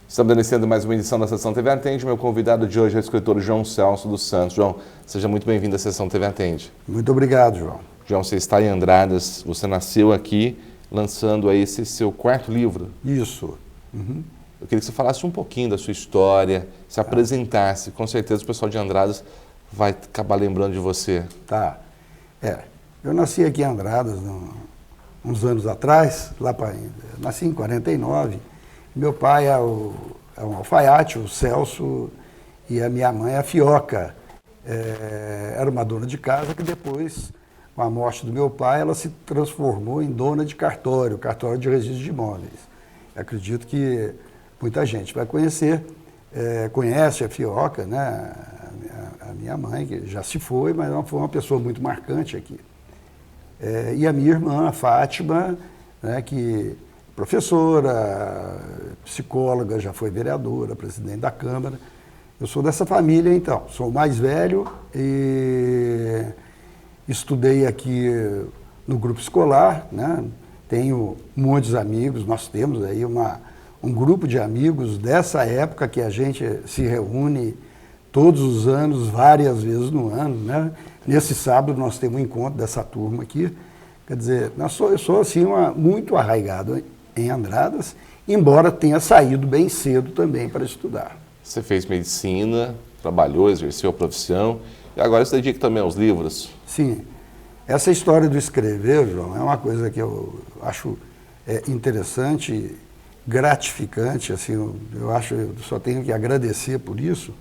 Estamos iniciando mais uma edição da Sessão TV Atende. Meu convidado de hoje é o escritor João Celso dos Santos. João, seja muito bem-vindo à Sessão TV Atende. Muito obrigado, João. João, você está em Andradas, você nasceu aqui, lançando aí esse seu quarto livro. Isso. Uhum. Eu queria que você falasse um pouquinho da sua história, se apresentasse. Com certeza o pessoal de Andradas vai acabar lembrando de você. Tá. Eu nasci aqui em Andradas uns anos atrás, nasci em 49. Meu pai é um alfaiate, o Celso, e a minha mãe é a Fioca. Era uma dona de casa que depois, com a morte do meu pai, ela se transformou em dona de cartório de registro de imóveis. Eu acredito que muita gente vai conhecer, conhece a Fioca, né? A minha mãe, que já se foi, mas ela foi uma pessoa muito marcante aqui. E a minha irmã, a Fátima, né, que professora, psicóloga, já foi vereadora, presidente da Câmara. Eu sou dessa família, então. Sou o mais velho e estudei aqui no grupo escolar, né? Tenho muitos amigos, nós temos aí um grupo de amigos dessa época que a gente se reúne todos os anos, várias vezes no ano, né? Nesse sábado nós temos um encontro dessa turma aqui. Quer dizer, eu sou assim, muito arraigado em Andradas, embora tenha saído bem cedo também para estudar. Você fez medicina, trabalhou, exerceu a profissão, e agora se dedica também aos livros. Sim. Essa história do escrever, João, é uma coisa que eu acho interessante, gratificante, assim, eu só tenho que agradecer por isso,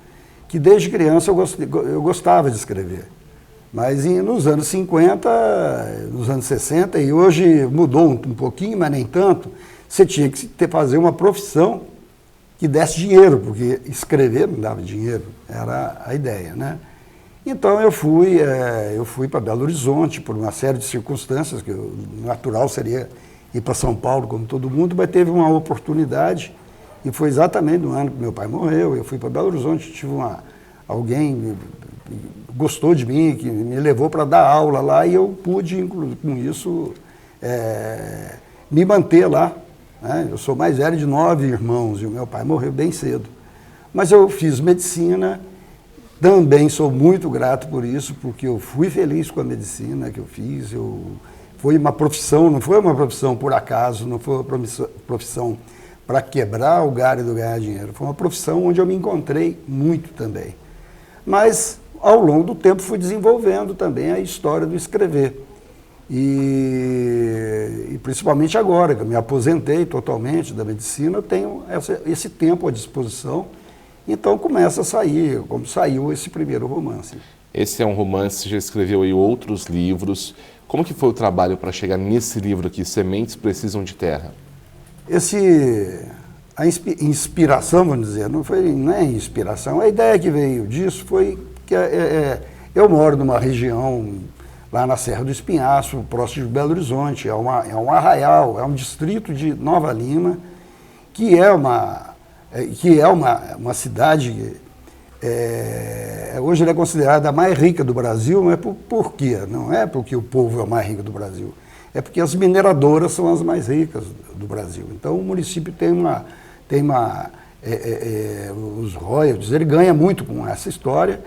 que desde criança eu gostava de escrever. Mas nos anos 50, nos anos 60, e hoje mudou um pouquinho, mas nem tanto, você tinha que fazer uma profissão que desse dinheiro, porque escrever não dava dinheiro, era a ideia, né? Então eu fui para Belo Horizonte por uma série de circunstâncias, que o natural seria ir para São Paulo como todo mundo, mas teve uma oportunidade, e foi exatamente no ano que meu pai morreu, eu fui para Belo Horizonte, tive alguém gostou de mim, que me levou para dar aula lá, e eu pude, com isso, me manter lá, né? Eu sou mais velho de 9 irmãos, e o meu pai morreu bem cedo. Mas eu fiz medicina, também sou muito grato por isso, porque eu fui feliz com a medicina que eu fiz. Foi uma profissão, não foi uma profissão por acaso, não foi uma profissão para quebrar o galho do ganhar dinheiro, foi uma profissão onde eu me encontrei muito também. Mas, ao longo do tempo, fui desenvolvendo também a história do escrever. E principalmente agora, que eu me aposentei totalmente da medicina, eu tenho esse tempo à disposição, então começa a sair, como saiu esse primeiro romance. Esse é um romance, você já escreveu aí outros livros. Como que foi o trabalho para chegar nesse livro aqui, Sementes Precisam de Terra? A inspiração, vamos dizer, não é inspiração, a ideia que veio disso foi que eu moro numa região lá na Serra do Espinhaço, próximo de Belo Horizonte, é um arraial, é um distrito de Nova Lima, que é uma cidade, hoje ela é considerada a mais rica do Brasil, não é por quê? Não é porque o povo é o mais rico do Brasil, é porque as mineradoras são as mais ricas do Brasil. Então o município os royalties, ele ganha muito com essa história,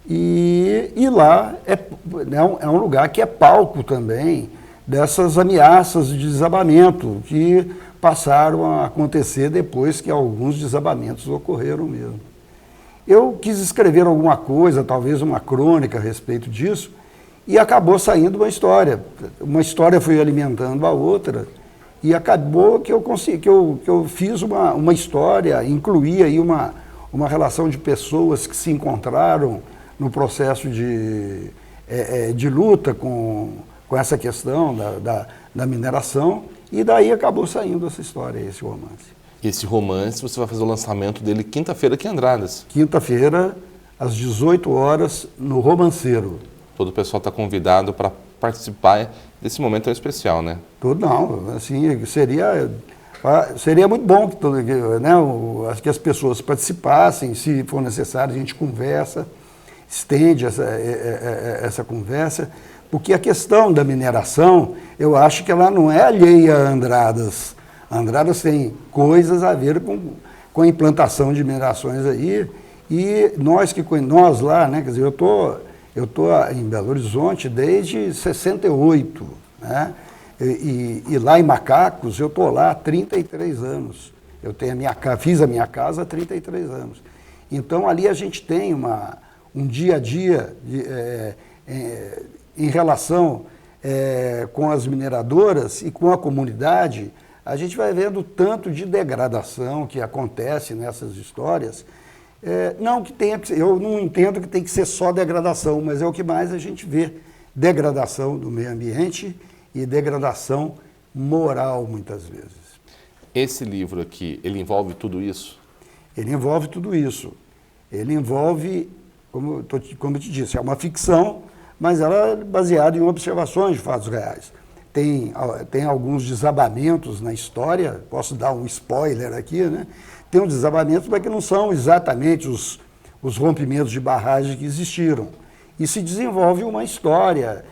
e lá é um lugar que é palco também dessas ameaças de desabamento que passaram a acontecer depois que alguns desabamentos ocorreram mesmo. Eu quis escrever alguma coisa, talvez uma crônica a respeito disso, e acabou saindo uma história. Uma história foi alimentando a outra, e acabou que eu fiz uma história, incluí aí uma relação de pessoas que se encontraram no processo de luta com essa questão da mineração, e daí acabou saindo essa história, esse romance. Esse romance, você vai fazer o lançamento dele quinta-feira aqui em Andradas. Quinta-feira, às 18 horas, no Romanceiro. Todo o pessoal está convidado para participar desse momento tão especial, né? Não, assim, seria muito bom que as pessoas participassem, se for necessário a gente conversa, estende essa conversa, Porque a questão da mineração, eu acho que ela não é alheia a Andradas. Andradas tem coisas a ver com a implantação de minerações aí, e nós lá, né, quer dizer, eu tô em Belo Horizonte desde 68, né, e lá em Macacos eu estou lá há 33 anos. Fiz a minha casa há 33 anos. Então ali a gente tem um dia a dia em relação com as mineradoras e com a comunidade. A gente vai vendo tanto de degradação que acontece nessas histórias. Eu não entendo que tem que ser só degradação, mas é o que mais a gente vê. Degradação do meio ambiente e degradação moral, muitas vezes. Esse livro aqui, ele envolve tudo isso? Ele envolve tudo isso. Ele envolve, como eu te disse, é uma ficção, mas ela é baseada em observações de fatos reais. Tem alguns desabamentos na história, posso dar um spoiler aqui, né? Tem um desabamentos, mas que não são exatamente os rompimentos de barragem que existiram. E se desenvolve uma história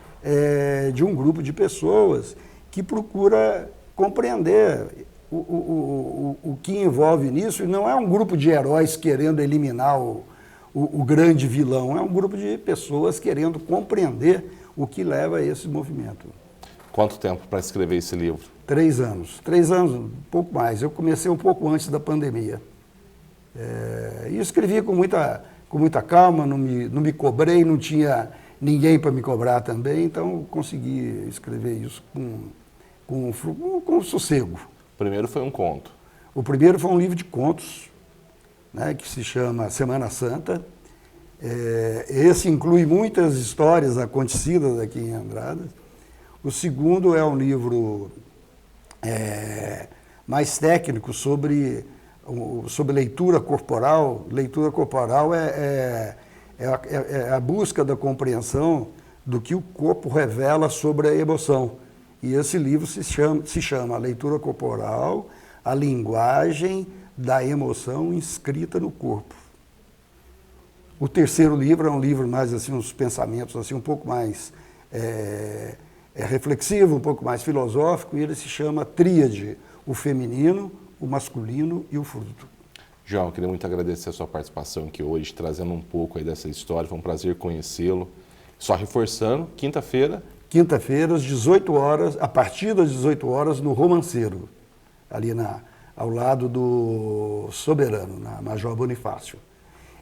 de um grupo de pessoas que procura compreender o que envolve nisso, e não é um grupo de heróis querendo eliminar o grande vilão, é um grupo de pessoas querendo compreender o que leva a esse movimento. Quanto tempo para escrever esse livro? 3 anos. 3 anos, um pouco mais. Eu comecei um pouco antes da pandemia. E escrevi com muita calma, não me cobrei, não tinha ninguém para me cobrar também, então consegui escrever isso com sossego. O primeiro foi um conto. O primeiro foi um livro de contos, né, que se chama Semana Santa. Esse inclui muitas histórias acontecidas aqui em Andradas. O segundo é um livro mais técnico sobre leitura corporal. Leitura corporal é a busca da compreensão do que o corpo revela sobre a emoção. E esse livro se chama Leitura Corporal, a linguagem da emoção inscrita no corpo. O terceiro livro é um livro mais assim, uns pensamentos assim, um pouco mais reflexivo, um pouco mais filosófico, e ele se chama Tríade, o feminino, o masculino e o fruto. João, eu queria muito agradecer a sua participação aqui hoje, trazendo um pouco aí dessa história, foi um prazer conhecê-lo. Só reforçando, quinta-feira, às 18 horas, a partir das 18 horas, no Romanceiro, ali ao lado do Soberano, na Major Bonifácio.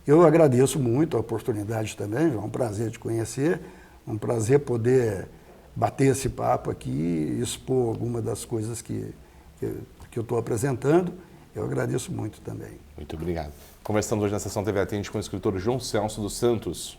Eu agradeço muito a oportunidade também, João, é um prazer te conhecer, um prazer poder bater esse papo aqui e expor algumas das coisas que eu estou apresentando. Eu agradeço muito também. Muito obrigado. Conversando hoje na Sessão TV Atende com o escritor João Celso dos Santos.